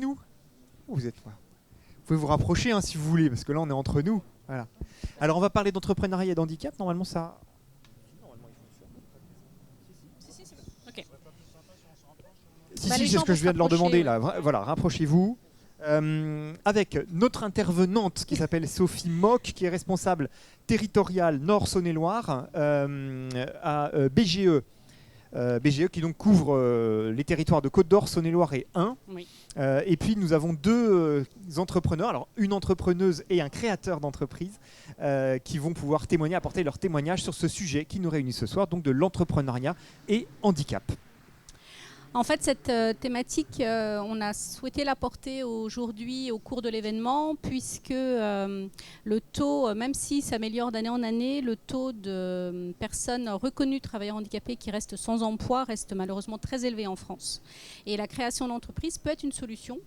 nous? Vous êtes loin. Vous pouvez vous rapprocher si vous voulez, parce que là on est entre nous. Voilà. Alors on va parler d'entrepreneuriat et d'handicap. Normalement ça. Si, Bah, c'est ce que je viens de leur demander là. Voilà, rapprochez-vous. Avec notre intervenante qui s'appelle Sophie Mock, qui est responsable territoriale Nord-Saône-et-Loire à BGE. BGE qui donc couvre les territoires de Côte-d'Or, Saône-et-Loire et Ain. Oui. Et puis nous avons deux entrepreneurs, alors une entrepreneuse et un créateur d'entreprise qui vont pouvoir apporter leur témoignage sur ce sujet qui nous réunit ce soir, donc de l'entrepreneuriat et handicap. En fait, cette thématique, on a souhaité la porter aujourd'hui au cours de l'événement, puisque le taux, même s'il s'améliore d'année en année, le taux de personnes reconnues travailleurs handicapés qui restent sans emploi reste malheureusement très élevé en France. Et la création d'entreprise peut être une solution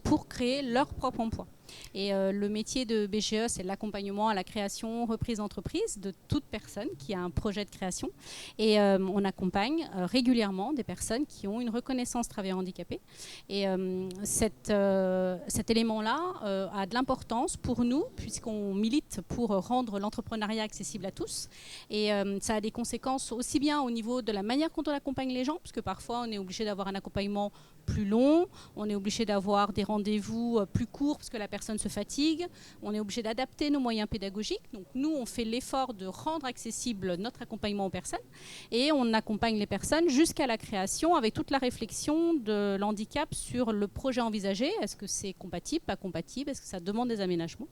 pour créer leur propre emploi. Et le métier de BGE, c'est l'accompagnement à la création, reprise d'entreprise de toute personne qui a un projet de création. Et on accompagne régulièrement des personnes qui ont une reconnaissance travailleur handicapé. Et cet élément-là a de l'importance pour nous, puisqu'on milite pour rendre l'entrepreneuriat accessible à tous. Et ça a des conséquences aussi bien au niveau de la manière dont on accompagne les gens, puisque parfois on est obligé d'avoir un accompagnement plus long, on est obligé d'avoir des rendez-vous plus courts parce que la personne se fatigue, on est obligé d'adapter nos moyens pédagogiques. Donc nous, on fait l'effort de rendre accessible notre accompagnement aux personnes et on accompagne les personnes jusqu'à la création avec toute la réflexion de l'handicap sur le projet envisagé. Est-ce que c'est compatible, pas compatible? Est-ce que ça demande des aménagements?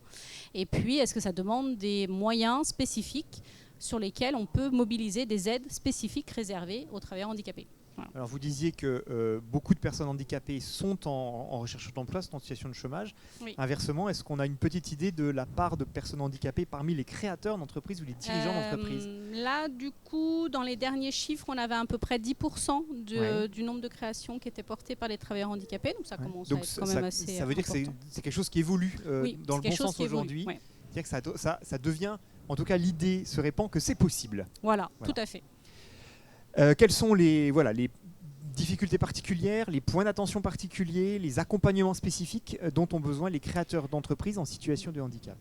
Et puis, est-ce que ça demande des moyens spécifiques sur lesquels on peut mobiliser des aides spécifiques réservées aux travailleurs handicapés? Voilà. Alors vous disiez que beaucoup de personnes handicapées sont en recherche d'emploi, sont en situation de chômage. Oui. Inversement, est-ce qu'on a une petite idée de la part de personnes handicapées parmi les créateurs d'entreprises ou les dirigeants d'entreprises? Là, du coup, dans les derniers chiffres, on avait à peu près 10% du nombre de créations qui étaient portées par les travailleurs handicapés. Donc ça commence à être quand même assez ça veut dire important. que c'est quelque chose qui évolue dans le bon sens aujourd'hui. Oui. C'est-à-dire que ça devient, en tout cas l'idée se répand que c'est possible. Voilà, tout à fait. Quelles sont les difficultés particulières, les points d'attention particuliers, les accompagnements spécifiques dont ont besoin les créateurs d'entreprises en situation de handicap?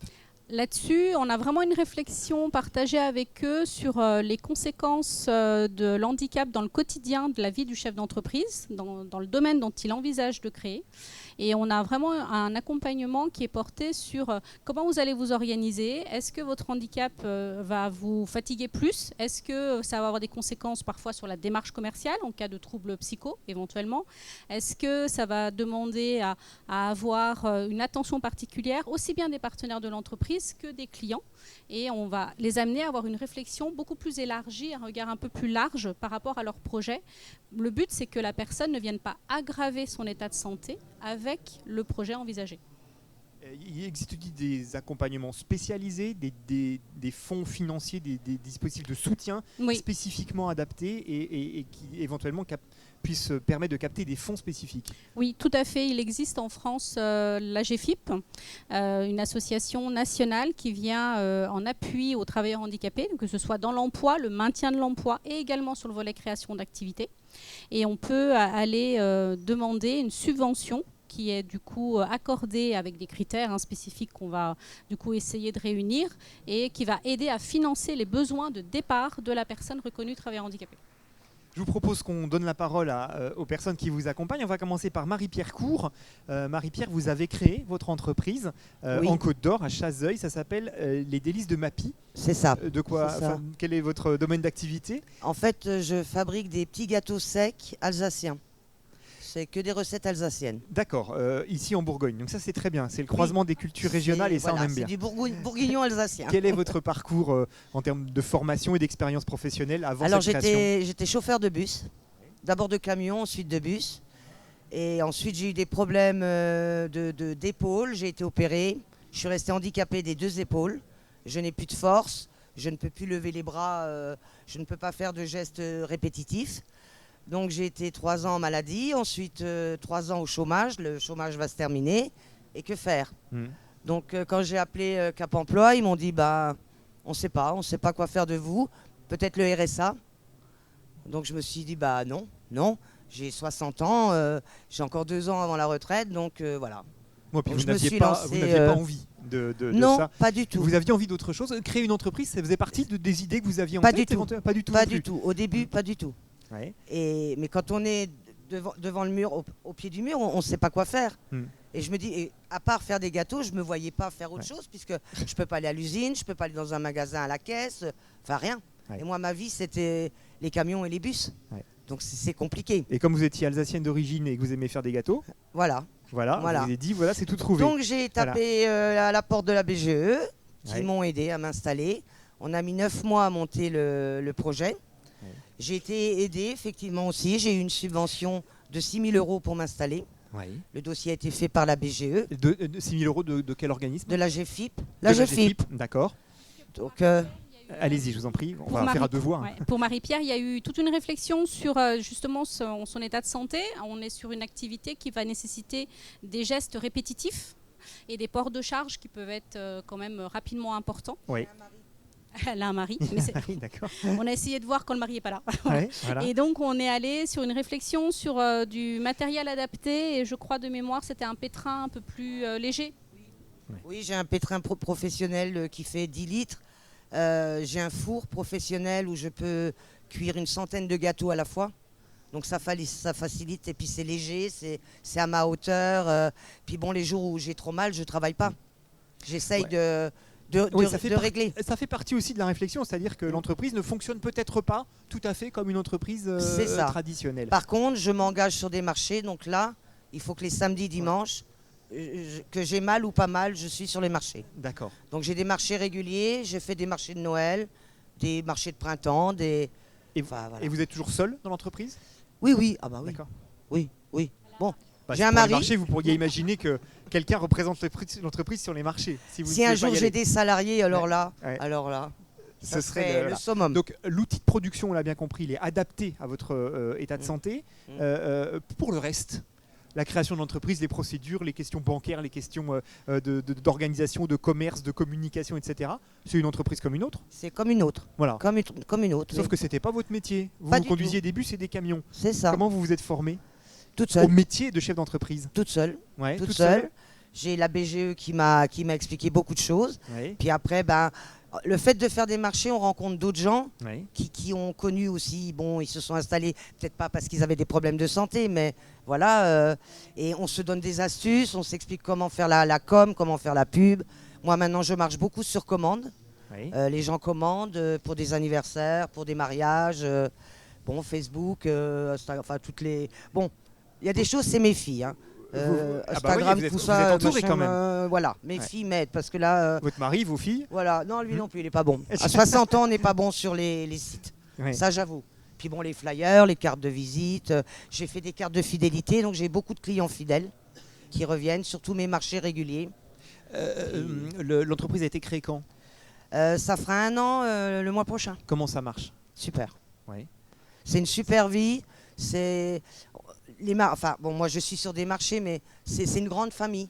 Là-dessus, on a vraiment une réflexion partagée avec eux sur les conséquences de l'handicap dans le quotidien de la vie du chef d'entreprise, dans le domaine dont il envisage de créer. Et on a vraiment un accompagnement qui est porté sur comment vous allez vous organiser. Est-ce que votre handicap va vous fatiguer plus? Est-ce que ça va avoir des conséquences parfois sur la démarche commerciale en cas de troubles psycho éventuellement? Est-ce que ça va demander à avoir une attention particulière aussi bien des partenaires de l'entreprise que des clients? Et on va les amener à avoir une réflexion beaucoup plus élargie, un regard un peu plus large par rapport à leur projet. Le but, c'est que la personne ne vienne pas aggraver son état de santé avec le projet envisagé. Il existe des accompagnements spécialisés, des fonds financiers, des dispositifs de soutien spécifiquement adaptés et qui éventuellement puissent permettre de capter des fonds spécifiques. Oui, tout à fait. Il existe en France l'AGFIP, une association nationale qui vient en appui aux travailleurs handicapés, que ce soit dans l'emploi, le maintien de l'emploi et également sur le volet création d'activités. Et on peut aller demander une subvention qui est du coup accordée avec des critères spécifiques qu'on va du coup essayer de réunir et qui va aider à financer les besoins de départ de la personne reconnue travailleur handicapé. Je vous propose qu'on donne la parole aux personnes qui vous accompagnent. On va commencer par Marie-Pierre Cour. Marie-Pierre, vous avez créé votre entreprise en Côte-d'Or, à Chazeuil. Ça s'appelle Les Délices de Mappy. C'est ça. De quoi quel est votre domaine d'activité? En fait, je fabrique des petits gâteaux secs alsaciens. C'est que des recettes alsaciennes. D'accord, ici en Bourgogne. Donc ça c'est très bien, c'est le croisement des cultures régionales et ça on aime bien. C'est du bourguignon alsacien. Quel est votre parcours en termes de formation et d'expérience professionnelle avant cette création? Alors j'étais chauffeur de bus, d'abord de camion, ensuite de bus. Et ensuite j'ai eu des problèmes d'épaule, j'ai été opéré. Je suis resté handicapé des deux épaules. Je n'ai plus de force, je ne peux plus lever les bras, je ne peux pas faire de gestes répétitifs. Donc j'ai été 3 ans en maladie, ensuite 3 ans au chômage. Le chômage va se terminer. Et que faire? Donc quand j'ai appelé Cap Emploi, ils m'ont dit on ne sait pas quoi faire de vous. Peut-être le RSA. Donc je me suis dit non. J'ai 60 ans, j'ai encore 2 ans avant la retraite, donc voilà. Bon, puis Donc, vous je me suis n'aviez pas, lancée, pas envie de non, ça. pas du tout. Vous aviez envie d'autre chose. Créer une entreprise, ça faisait partie des idées que vous aviez en Pas tête du tout. Pas du tout. Pas non plus. du tout. Au début, pas du tout. Ouais. Mais quand on est devant le mur, au pied du mur, on ne sait pas quoi faire. Et je me dis, à part faire des gâteaux, je ne me voyais pas faire autre chose, puisque je ne peux pas aller à l'usine, je ne peux pas aller dans un magasin à la caisse, enfin rien. Ouais. Et moi, ma vie, c'était les camions et les bus. Ouais. Donc c'est compliqué. Et comme vous étiez alsacienne d'origine et que vous aimez faire des gâteaux, voilà. Vous vous avez dit, voilà, c'est tout trouvé. Donc j'ai tapé à la porte de la BGE, qui m'ont aidé à m'installer. On a mis 9 mois à monter le projet. Ouais. J'ai été aidé effectivement aussi. J'ai eu une subvention de 6 000 € pour m'installer. Ouais. Le dossier a été fait par la BGE. De 6 000 € de quel organisme? De la GFIP. La GFIP. D'accord. Donc, allez-y, je vous en prie. On va faire à 2 voix. Ouais. Pour Marie-Pierre, il y a eu toute une réflexion sur justement son état de santé. On est sur une activité qui va nécessiter des gestes répétitifs et des ports de charge qui peuvent être quand même rapidement importants. Oui. Elle a un mari. Mais d'accord. On a essayé de voir quand le mari n'est pas là. Ouais, voilà. Et donc, on est allé sur une réflexion sur du matériel adapté. Et je crois de mémoire, c'était un pétrin un peu plus léger. Oui, j'ai un pétrin professionnel qui fait 10 litres. J'ai un four professionnel où je peux cuire une centaine de gâteaux à la fois. Donc ça facilite. Et puis c'est léger, c'est à ma hauteur. Puis bon, les jours où j'ai trop mal, je ne travaille pas. J'essaye de régler. Ça fait partie aussi de la réflexion, c'est-à-dire que l'entreprise ne fonctionne peut-être pas tout à fait comme une entreprise traditionnelle. Par contre, je m'engage sur des marchés, donc là, il faut que les samedis, dimanches, que j'ai mal ou pas mal, je suis sur les marchés. D'accord. Donc j'ai des marchés réguliers, j'ai fait des marchés de Noël, des marchés de printemps, Et vous êtes toujours seul dans l'entreprise? Oui. Ah bah oui. D'accord. Oui. Bon, j'ai un mari. Marché, vous pourriez imaginer que quelqu'un représente l'entreprise sur les marchés. Si un jour j'ai des salariés, alors là, ce serait le summum. Donc l'outil de production, on l'a bien compris, il est adapté à votre état de santé. Pour le reste, la création de l'entreprise, les procédures, les questions bancaires, les questions d'organisation, de commerce, de communication, etc. C'est une entreprise comme une autre? C'est comme une autre. Voilà. Comme une autre. Sauf que c'était pas votre métier. Vous conduisiez des bus et des camions. C'est ça. Comment vous vous êtes formé? Toute seule. Au métier de chef d'entreprise? Toute seule. Ouais, toute seule. J'ai la BGE qui m'a expliqué beaucoup de choses. Ouais. Puis après, le fait de faire des marchés, on rencontre d'autres gens qui ont connu aussi. Bon, ils se sont installés, peut-être pas parce qu'ils avaient des problèmes de santé, mais voilà. Et on se donne des astuces, on s'explique comment faire la com, comment faire la pub. Moi, maintenant, je marche beaucoup sur commande. Les gens commandent pour des anniversaires, pour des mariages. Facebook, Instagram, enfin toutes les... Bon, il y a des choses, c'est mes filles. Hein. Instagram, vous êtes, tout ça. Vous êtes entouré quand même. Voilà, mes filles m'aident parce que là. Votre mari, vos filles? Voilà, non, lui non plus, il n'est pas bon. À 60 ans, on n'est pas bon sur les sites. Ça, j'avoue. Puis bon, les flyers, les cartes de visite. J'ai fait des cartes de fidélité, donc j'ai beaucoup de clients fidèles qui reviennent sur tous mes marchés réguliers. L'entreprise a été créée quand? Ça fera 1 an le mois prochain. Comment ça marche? Super. C'est une super vie. Moi je suis sur des marchés, mais c'est une grande famille.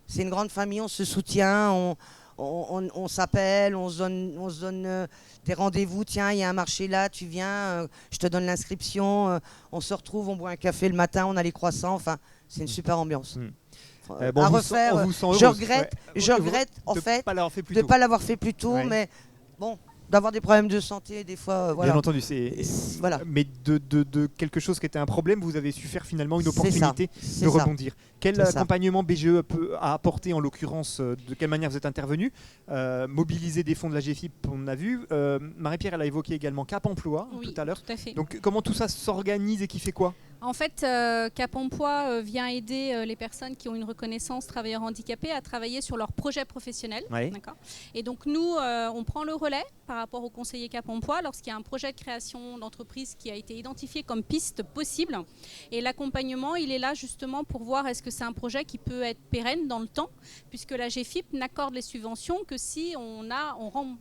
C'est une grande famille, on se soutient, on s'appelle, on se donne des rendez-vous. Tiens, il y a un marché là, tu viens, je te donne l'inscription. On se retrouve, on boit un café le matin, on a les croissants. Enfin, c'est une super ambiance. À refaire. Je regrette en fait de ne pas l'avoir fait plus tôt, mais bon. D'avoir des problèmes de santé, des fois, voilà. Bien entendu, voilà. Mais de quelque chose qui était un problème, vous avez su faire finalement une opportunité de rebondir. Quel accompagnement BGE a apporté en l'occurrence? De quelle manière vous êtes intervenu? Mobiliser des fonds de la GFIP, on a vu. Marie-Pierre, elle a évoqué également Cap Emploi tout à l'heure. Tout à fait. Donc comment tout ça s'organise et qui fait quoi? En fait, Cap Emploi vient aider les personnes qui ont une reconnaissance travailleurs handicapés à travailler sur leur projet professionnel. D'accord. Et donc nous, on prend le relais par rapport au conseiller Cap Emploi lorsqu'il y a un projet de création d'entreprise qui a été identifié comme piste possible. Et l'accompagnement, il est là justement pour voir est-ce que c'est un projet qui peut être pérenne dans le temps, puisque la GFIP n'accorde les subventions que si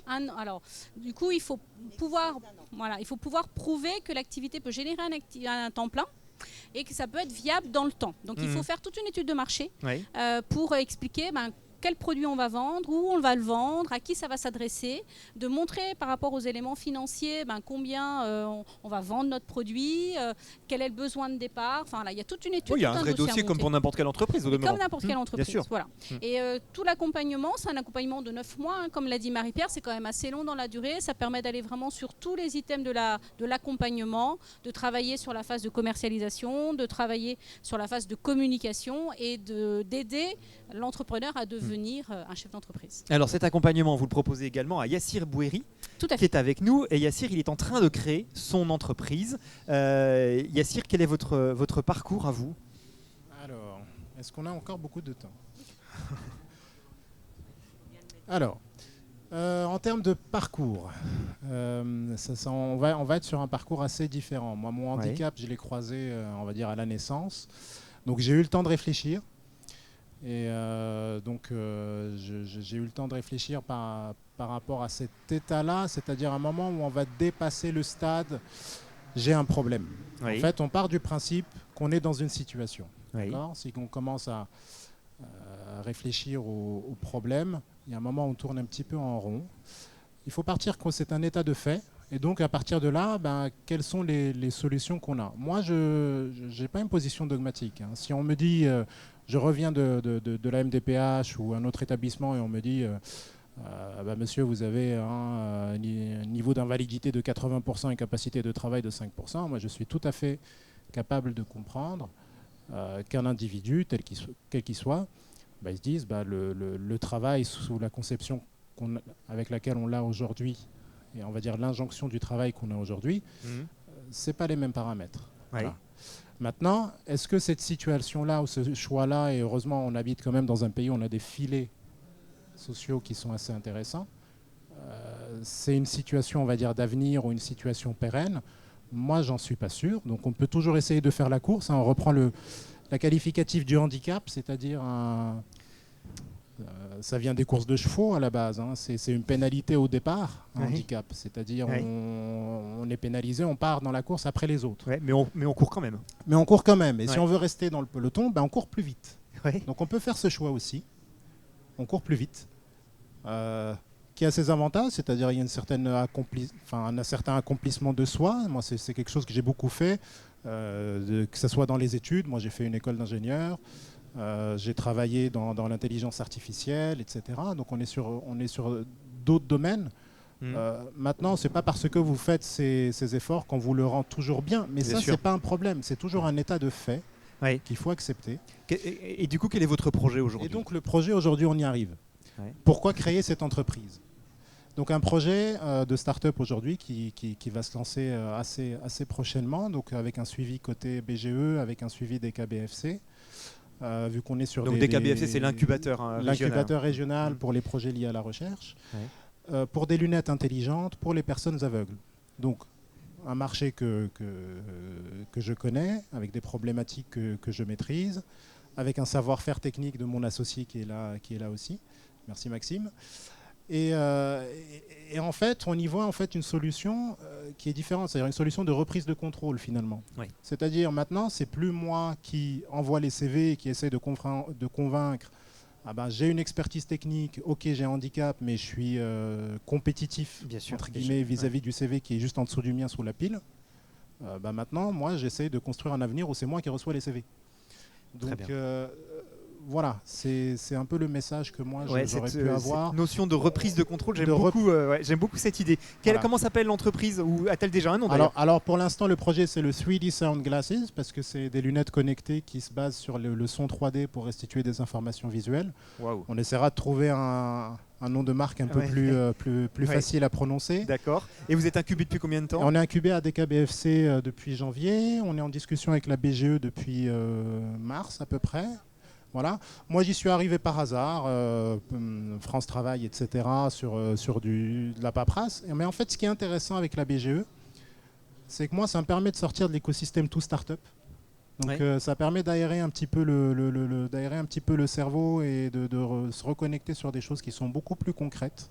alors, du coup, il faut pouvoir prouver que l'activité peut générer un temps plein et que ça peut être viable dans le temps. Donc il faut faire toute une étude de marché pour expliquer quel produit on va vendre, où on va le vendre, à qui ça va s'adresser, de montrer par rapport aux éléments financiers combien on va vendre notre produit, quel est le besoin de départ. Enfin, là, il y a toute une étude. Oui, il y a un vrai dossier comme pour n'importe quelle entreprise. Comme n'importe quelle entreprise. Bien sûr. Voilà. Et tout l'accompagnement, c'est un accompagnement de 9 mois, hein, comme l'a dit Marie-Pierre, c'est quand même assez long dans la durée. Ça permet d'aller vraiment sur tous les items de l'accompagnement, de travailler sur la phase de commercialisation, de travailler sur la phase de communication et d'aider l'entrepreneur à devenir un chef d'entreprise. Alors cet accompagnement, vous le proposez également à Yassir Bouheri, qui est avec nous. Et Yassir, il est en train de créer son entreprise. Yassir, quel est votre parcours à vous? Alors, est-ce qu'on a encore beaucoup de temps? Alors, en termes de parcours, on va être sur un parcours assez différent. Moi, mon handicap, je l'ai croisé, on va dire, à la naissance. Donc, j'ai eu le temps de réfléchir. Et j'ai eu le temps de réfléchir par rapport à cet état-là, c'est-à-dire un moment où on va dépasser le stade « j'ai un problème ». En fait, on part du principe qu'on est dans une situation. Si on commence à réfléchir au problème, il y a un moment où on tourne un petit peu en rond. Il faut partir que c'est un état de fait. Et donc, à partir de là, quelles sont les solutions qu'on a? Moi, je n'ai pas une position dogmatique. Hein. Si on me dit, je reviens de la MDPH ou un autre établissement et on me dit, monsieur, vous avez un niveau d'invalidité de 80% et capacité de travail de 5%, moi, je suis tout à fait capable de comprendre qu'un individu, quel qu'il soit, ils se disent, le travail sous la conception avec laquelle on l'a aujourd'hui, et on va dire l'injonction du travail qu'on a aujourd'hui, c'est pas les mêmes paramètres. Voilà. Maintenant, est-ce que cette situation-là ou ce choix-là, et heureusement on habite quand même dans un pays où on a des filets sociaux qui sont assez intéressants, c'est une situation, on va dire, d'avenir ou une situation pérenne? Moi, j'en suis pas sûr. Donc on peut toujours essayer de faire la course. Hein. On reprend la qualificative du handicap, c'est-à-dire ça vient des courses de chevaux à la base. Hein. C'est une pénalité au départ, un handicap. C'est-à-dire on est pénalisé, on part dans la course après les autres. Mais on court quand même. Mais on court quand même. Et si on veut rester dans le peloton, on court plus vite. Donc on peut faire ce choix aussi. On court plus vite. Qui a ses avantages, c'est-à-dire il y a un certain accomplissement de soi. Moi, c'est quelque chose que j'ai beaucoup fait, que ce soit dans les études. Moi, j'ai fait une école d'ingénieur. J'ai travaillé dans l'intelligence artificielle, etc. Donc on est sur d'autres domaines. Maintenant, c'est pas parce que vous faites ces efforts qu'on vous le rend toujours bien. Mais ça, c'est pas un problème. C'est toujours un état de fait qu'il faut accepter. Et du coup, quel est votre projet aujourd'hui? Et donc le projet aujourd'hui, on y arrive. Pourquoi créer cette entreprise? Donc un projet de start-up aujourd'hui qui va se lancer assez prochainement, donc avec un suivi côté BGE, avec un suivi des KBFC. Vu qu'on est sur donc DKBFC, c'est l'incubateur régional pour les projets liés à la recherche, pour des lunettes intelligentes pour les personnes aveugles. Donc un marché que je connais, avec des problématiques que je maîtrise, avec un savoir-faire technique de mon associé qui est là aussi. Merci Maxime. Et en fait, on y voit en fait une solution qui est différente, c'est-à-dire une solution de reprise de contrôle finalement. C'est-à-dire maintenant, c'est plus moi qui envoie les CV et qui essaie de convaincre. J'ai une expertise technique, ok, j'ai un handicap, mais je suis compétitif entre guillemets vis-à-vis du CV qui est juste en dessous du mien sous la pile. Maintenant, moi, j'essaie de construire un avenir où c'est moi qui reçois les CV. Donc voilà, c'est un peu le message que moi j'aurais pu avoir. Cette notion de reprise de contrôle, j'aime beaucoup cette idée. Comment s'appelle l'entreprise, ou a-t-elle déjà un nom alors pour l'instant, le projet c'est le 3D Sound Glasses, parce que c'est des lunettes connectées qui se basent sur le son 3D pour restituer des informations visuelles. On essaiera de trouver un nom de marque un peu plus facile à prononcer. D'accord. Et vous êtes incubé depuis combien de temps? On est incubé à DKBFC depuis janvier. On est en discussion avec la BGE depuis mars à peu près. Voilà. Moi, j'y suis arrivé par hasard, France Travail, etc., sur de la paperasse. Mais en fait, ce qui est intéressant avec la BGE, c'est que moi, ça me permet de sortir de l'écosystème tout start-up. Donc, ça permet d'aérer un petit peu le cerveau et de se reconnecter sur des choses qui sont beaucoup plus concrètes.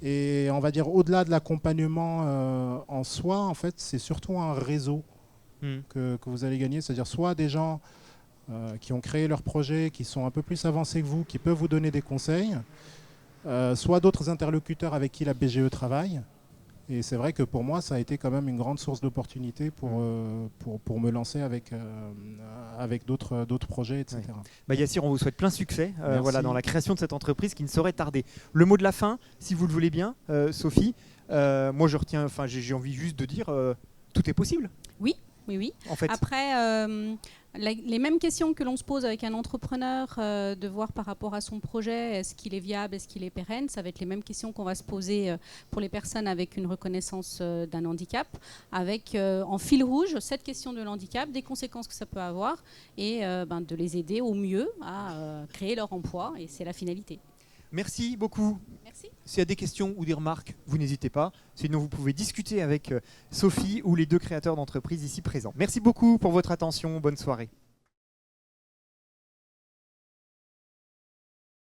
Et on va dire, au-delà de l'accompagnement en soi, en fait, c'est surtout un réseau que vous allez gagner. C'est-à-dire soit des gens qui ont créé leur projet, qui sont un peu plus avancés que vous, qui peuvent vous donner des conseils, soit d'autres interlocuteurs avec qui la BGE travaille. Et c'est vrai que pour moi, ça a été quand même une grande source d'opportunité pour me lancer avec d'autres projets, etc. Ouais. Yassir, on vous souhaite plein succès dans la création de cette entreprise qui ne saurait tarder. Le mot de la fin, si vous le voulez bien, Sophie. Moi, j'ai envie juste de dire, tout est possible. Oui. En fait. Après, les mêmes questions que l'on se pose avec un entrepreneur, de voir par rapport à son projet, est-ce qu'il est viable, est-ce qu'il est pérenne, ça va être les mêmes questions qu'on va se poser pour les personnes avec une reconnaissance d'un handicap, avec en fil rouge cette question de l'handicap, des conséquences que ça peut avoir, et de les aider au mieux à créer leur emploi, et c'est la finalité. Merci beaucoup. Merci. S'il y a des questions ou des remarques, vous n'hésitez pas. Sinon, vous pouvez discuter avec Sophie ou les deux créateurs d'entreprise ici présents. Merci beaucoup pour votre attention. Bonne soirée.